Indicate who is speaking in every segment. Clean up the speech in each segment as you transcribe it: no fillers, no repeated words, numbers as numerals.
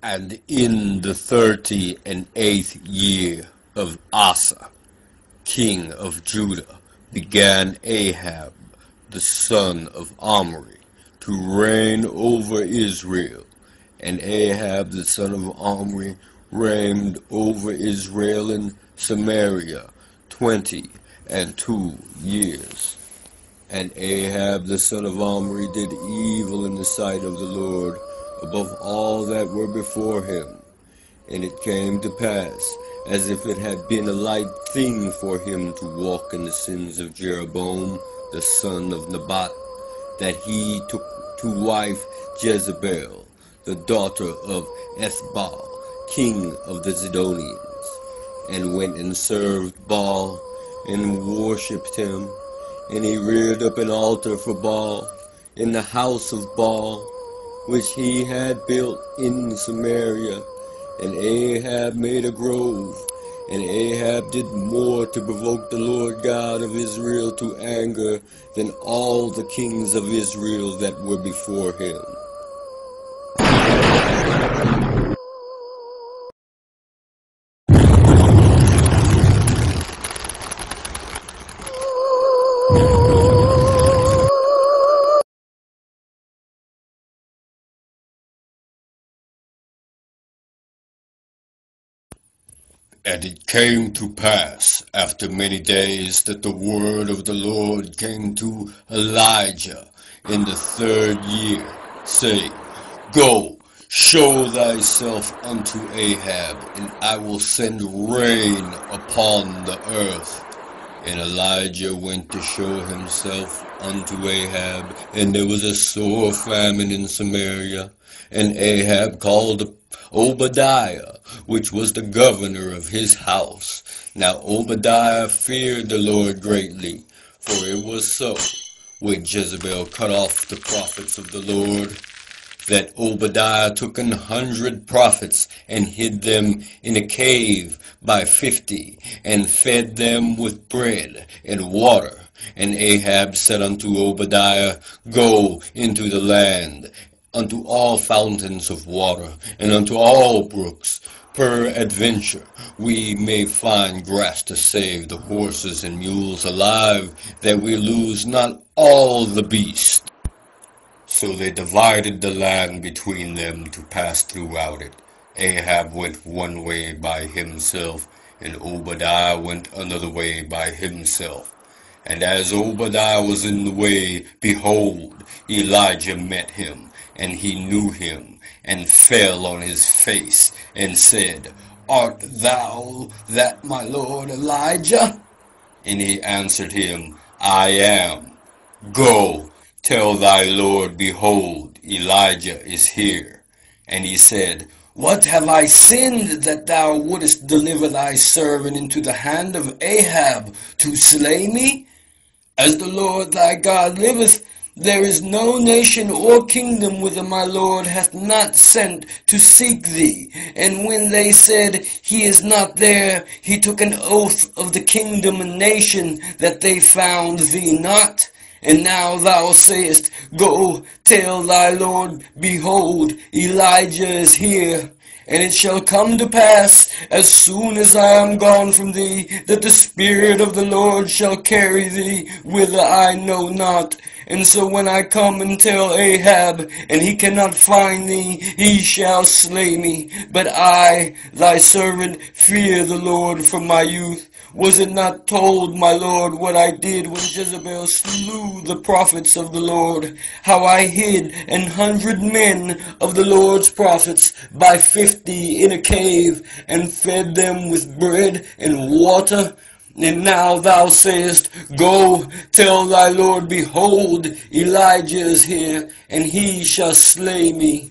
Speaker 1: And in the 38th year of Asa, king of Judah, began Ahab, the son of Omri, to reign over Israel. And Ahab, the son of Omri, reigned over Israel in Samaria 22 years. And Ahab, the son of Omri, did evil in the sight of the Lord above all that were before him. And it came to pass, as if it had been a light thing for him to walk in the sins of Jeroboam, the son of Nebat, that he took to wife Jezebel, the daughter of Ethbaal, king of the Zidonians, and went and served Baal, and worshipped him. And he reared up an altar for Baal in the house of Baal, which he had built in Samaria. And Ahab made a grove. And Ahab did more to provoke the Lord God of Israel to anger than all the kings of Israel that were before him. And it came to pass after many days that the word of the Lord came to Elijah in the 3rd year, saying, Go, show thyself unto Ahab, and I will send rain upon the earth. And Elijah went to show himself unto Ahab, and there was a sore famine in Samaria. And Ahab called Obadiah, which was the governor of his house. Now Obadiah feared the Lord greatly, for it was so, when Jezebel cut off the prophets of the Lord, that Obadiah took 100 prophets and hid them in a cave by 50, and fed them with bread and water. And Ahab said unto Obadiah, Go into the land, unto all fountains of water, and unto all brooks. Peradventure we may find grass to save the horses and mules alive, that we lose not all the beasts. So they divided the land between them to pass throughout it. Ahab went one way by himself, and Obadiah went another way by himself. And as Obadiah was in the way, behold, Elijah met him, and he knew him, and fell on his face, and said, Art thou that my lord Elijah? And he answered him, I am. Go, tell thy lord, behold, Elijah is here. And he said, What have I sinned that thou wouldest deliver thy servant into the hand of Ahab to slay me? As the Lord thy God liveth, there is no nation or kingdom whither my Lord hath not sent to seek thee. And when they said, He is not there, he took an oath of the kingdom and nation that they found thee not. And now thou sayest, Go, tell thy Lord, behold, Elijah is here. And it shall come to pass, as soon as I am gone from thee, that the Spirit of the Lord shall carry thee whither I know not. And so when I come and tell Ahab, and he cannot find thee, he shall slay me. But I, thy servant, fear the Lord from my youth. Was it not told, my Lord, what I did when Jezebel slew the prophets of the Lord? How I hid 100 men of the Lord's prophets by 50 in a cave, and fed them with bread and water? And now thou sayest, Go, tell thy Lord, behold, Elijah is here, and he shall slay me.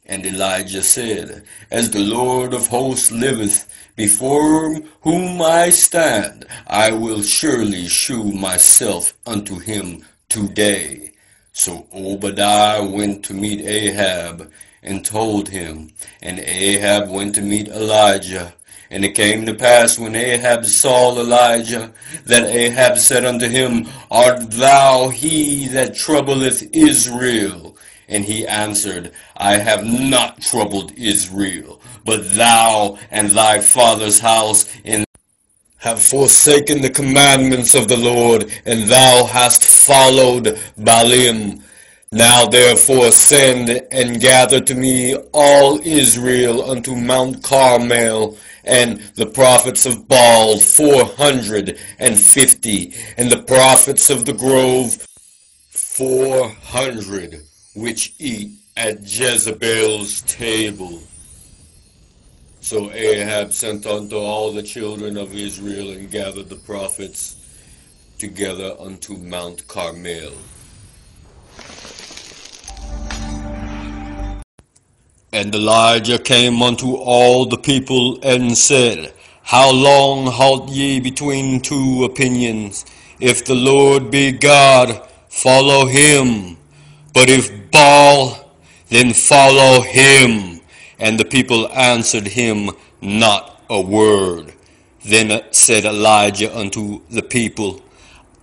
Speaker 1: And Elijah said, As the Lord of hosts liveth, before whom I stand, I will surely shew myself unto him today. So Obadiah went to meet Ahab, and told him. And Ahab went to meet Elijah. And it came to pass, when Ahab saw Elijah, that Ahab said unto him, Art thou he that troubleth Israel? And he answered, I have not troubled Israel, but thou and thy father's house have forsaken the commandments of the Lord, and thou hast followed Baalim. Now therefore send and gather to me all Israel unto Mount Carmel, and the prophets of Baal 450, and the prophets of the grove 400, which eat at Jezebel's table. So Ahab sent unto all the children of Israel, and gathered the prophets together unto Mount Carmel. And Elijah came unto all the people, and said, How long halt ye between two opinions? If the Lord be God, follow him. But if Baal, then follow him. And the people answered him not a word. Then said Elijah unto the people,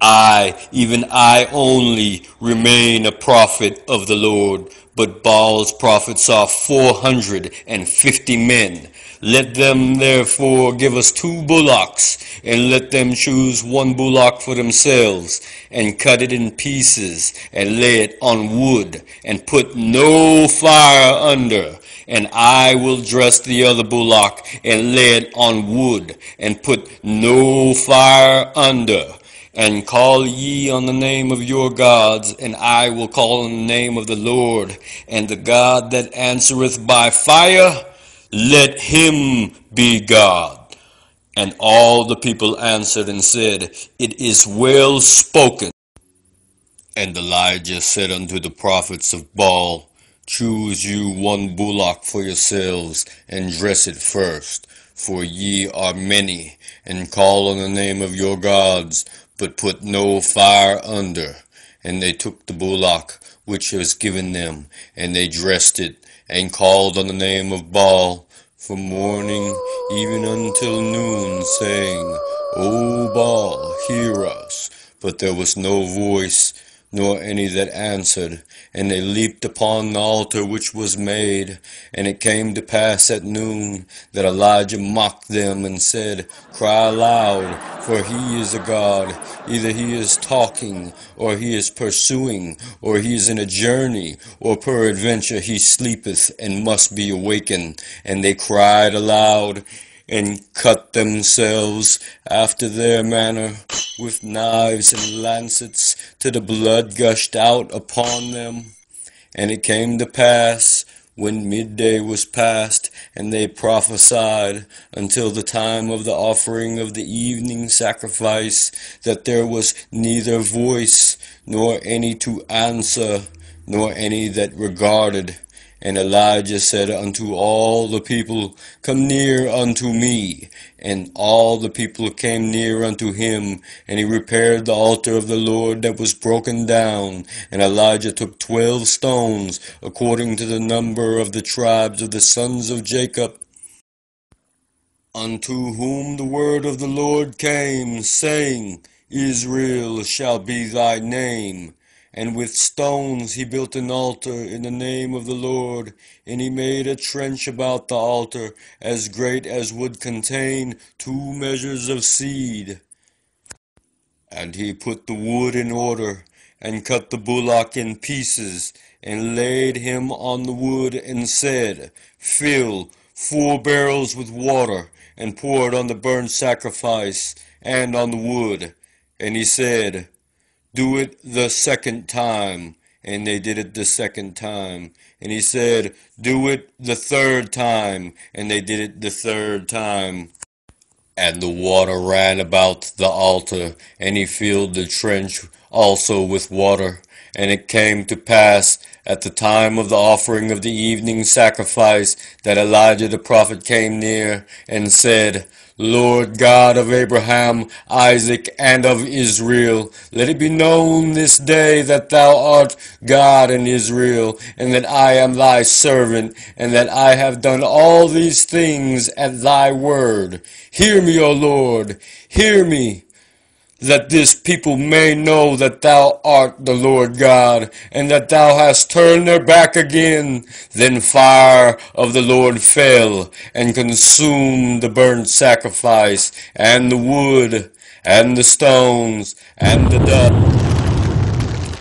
Speaker 1: I, even I only, remain a prophet of the Lord, but Baal's prophets are 450 men. Let them therefore give us 2 bullocks, and let them choose 1 bullock for themselves, and cut it in pieces, and lay it on wood, and put no fire under. And I will dress the other bullock, and lay it on wood, and put no fire under. And call ye on the name of your gods, and I will call on the name of the Lord. And the God that answereth by fire, let him be God. And all the people answered and said, It is well spoken. And Elijah said unto the prophets of Baal, Choose you 1 bullock for yourselves, and dress it first, for ye are many, and call on the name of your gods, but put no fire under. And they took the bullock which was given them, and they dressed it, and called on the name of Baal from morning even until noon, saying, O Baal, hear us. But there was no voice, nor any that answered. And they leaped upon the altar which was made. And it came to pass at noon that Elijah mocked them, and said, Cry aloud, for he is a god. Either he is talking, or he is pursuing, or he is in a journey, or peradventure he sleepeth, and must be awakened. And they cried aloud, and cut themselves after their manner with knives and lancets, till the blood gushed out upon them. And it came to pass, when midday was past, and they prophesied until the time of the offering of the evening sacrifice, that there was neither voice, nor any to answer, nor any that regarded. And Elijah said unto all the people, Come near unto me. And all the people came near unto him, and he repaired the altar of the Lord that was broken down. And Elijah took 12 stones, according to the number of the tribes of the sons of Jacob, unto whom the word of the Lord came, saying, Israel shall be thy name. And with stones he built an altar in the name of the Lord, and he made a trench about the altar, as great as would contain 2 measures of seed. And he put the wood in order, and cut the bullock in pieces, and laid him on the wood, and said, Fill 4 barrels with water, and pour it on the burnt sacrifice, and on the wood. And he said, Do it the 2nd time. And they did it the 2nd time. And he said, Do it the 3rd time. And they did it the 3rd time. And the water ran about the altar, and he filled the trench also with water. And it came to pass at the time of the offering of the evening sacrifice, that Elijah the prophet came near, and said, Lord God of Abraham, Isaac, and of Israel, let it be known this day that thou art God in Israel, and that I am thy servant, and that I have done all these things at thy word. Hear me, O Lord, hear me. that this people may know that thou art the Lord God, and that thou hast turned their back again. Then fire of the Lord fell, and consumed the burnt sacrifice, and the wood, and the stones, and the dust,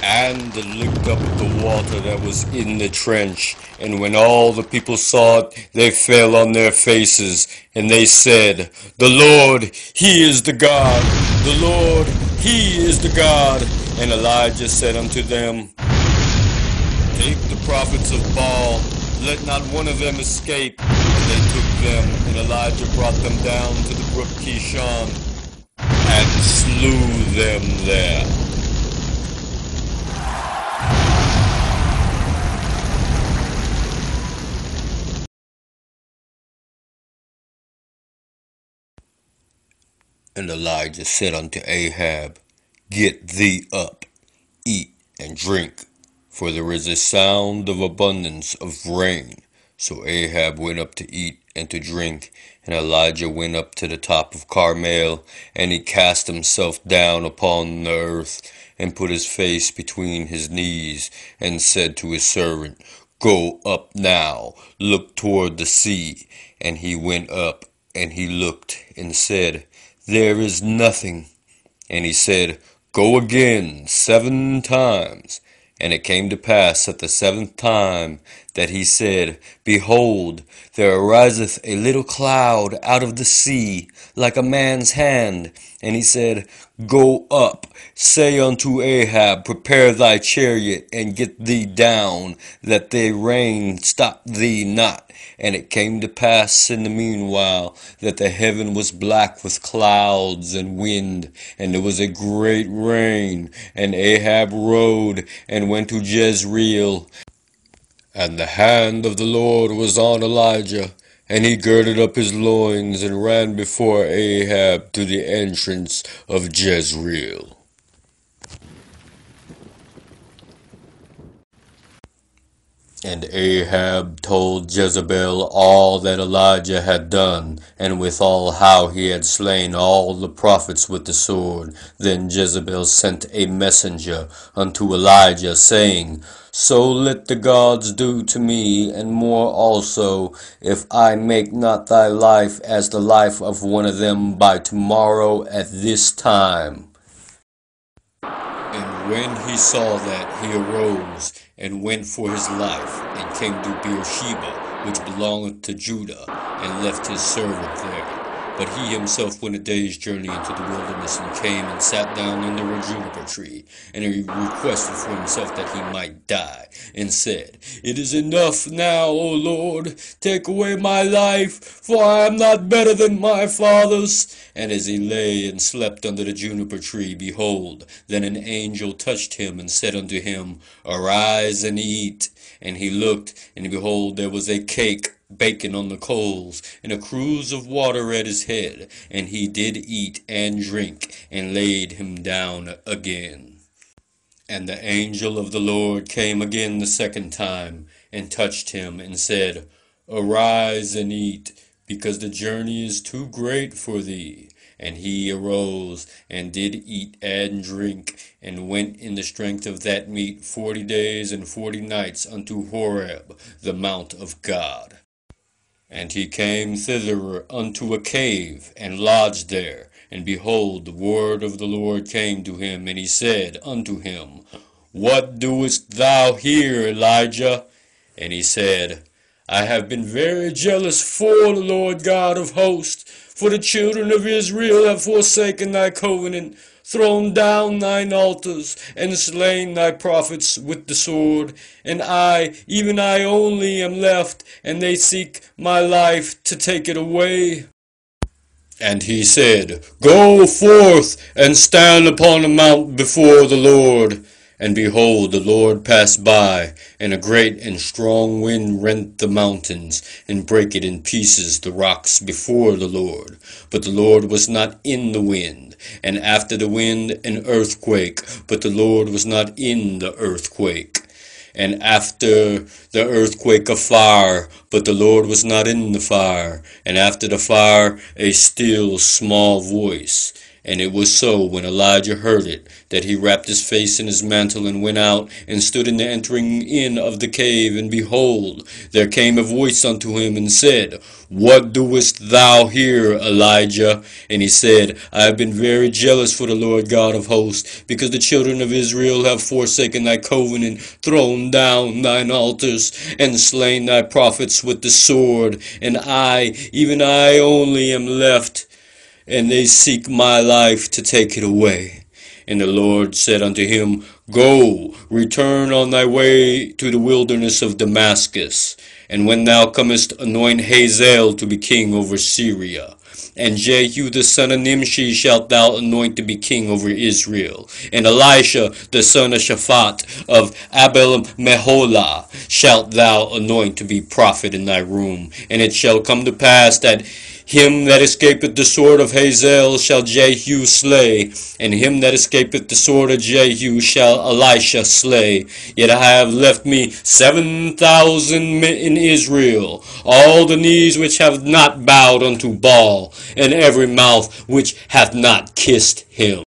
Speaker 1: and licked up the water that was in the trench. And when all the people saw it, they fell on their faces, and they said, The Lord, He is the God. The Lord, He is the God. And Elijah said unto them, Take the prophets of Baal, let not one of them escape. And they took them, and Elijah brought them down to the brook Kishon, and slew them there. And Elijah said unto Ahab, Get thee up, eat and drink, for there is a sound of abundance of rain. So Ahab went up to eat and to drink, and Elijah went up to the top of Carmel, and he cast himself down upon the earth, and put his face between his knees, and said to his servant, Go up now, look toward the sea. And he went up, and he looked, and said, There is nothing. And he said, Go again 7 times. And it came to pass at the 7th time that he said, Behold, there ariseth a little cloud out of the sea, like a man's hand. And he said, Go up, say unto Ahab, Prepare thy chariot, and get thee down, that the rain stop thee not. And it came to pass in the meanwhile that the heaven was black with clouds and wind, and there was a great rain. And Ahab rode and went to Jezreel. And the hand of the Lord was on Elijah, and he girded up his loins and ran before Ahab to the entrance of Jezreel. And Ahab told Jezebel all that Elijah had done, and withal how he had slain all the prophets with the sword. Then Jezebel sent a messenger unto Elijah, saying, So let the gods do to me, and more also, if I make not thy life as the life of one of them by tomorrow at this time. And when he saw that, he arose and went for his life, and came to Beersheba, which belongeth to Judah, and left his servant there. But he himself went a day's journey into the wilderness, and came and sat down under a juniper tree. And he requested for himself that he might die, and said, It is enough now, O Lord, take away my life, for I am not better than my fathers. And as he lay and slept under the juniper tree, behold, then an angel touched him, and said unto him, Arise and eat. And he looked, and behold, there was a cake baking on the coals, and a cruse of water at his head. And he did eat and drink, and laid him down again. And the angel of the Lord came again the 2nd time, and touched him, and said, Arise and eat, because the journey is too great for thee. And he arose, and did eat and drink, and went in the strength of that meat 40 days and 40 nights unto Horeb, the mount of God. And he came thither unto a cave, and lodged there. And behold, the word of the Lord came to him, and he said unto him, What doest thou here, Elijah? And he said, I have been very jealous for the Lord God of hosts, for the children of Israel have forsaken thy covenant, thrown down thine altars, and slain thy prophets with the sword. And I, even I only, am left, and they seek my life to take it away. And he said, Go forth, and stand upon the mount before the Lord. And behold, the Lord passed by, and a great and strong wind rent the mountains, and brake it in pieces the rocks before the Lord. But the Lord was not in the wind. And after the wind an earthquake, but the Lord was not in the earthquake. And after the earthquake a fire, but the Lord was not in the fire. And after the fire a still small voice. And it was so, when Elijah heard it, that he wrapped his face in his mantle and went out and stood in the entering in of the cave. And behold, there came a voice unto him and said, What doest thou here, Elijah? And he said, I have been very jealous for the Lord God of hosts, because the children of Israel have forsaken thy covenant, thrown down thine altars, and slain thy prophets with the sword. And I, even I only, am left, and they seek my life to take it away. And the Lord said unto him, Go, return on thy way to the wilderness of Damascus, and when thou comest, anoint Hazael to be king over Syria. And Jehu the son of Nimshi shalt thou anoint to be king over Israel. And Elisha the son of Shaphat of Abel-Meholah shalt thou anoint to be prophet in thy room. And it shall come to pass that him that escapeth the sword of Hazael shall Jehu slay, and him that escapeth the sword of Jehu shall Elisha slay. Yet I have left me 7,000 in Israel, all the knees which have not bowed unto Baal, and every mouth which hath not kissed him.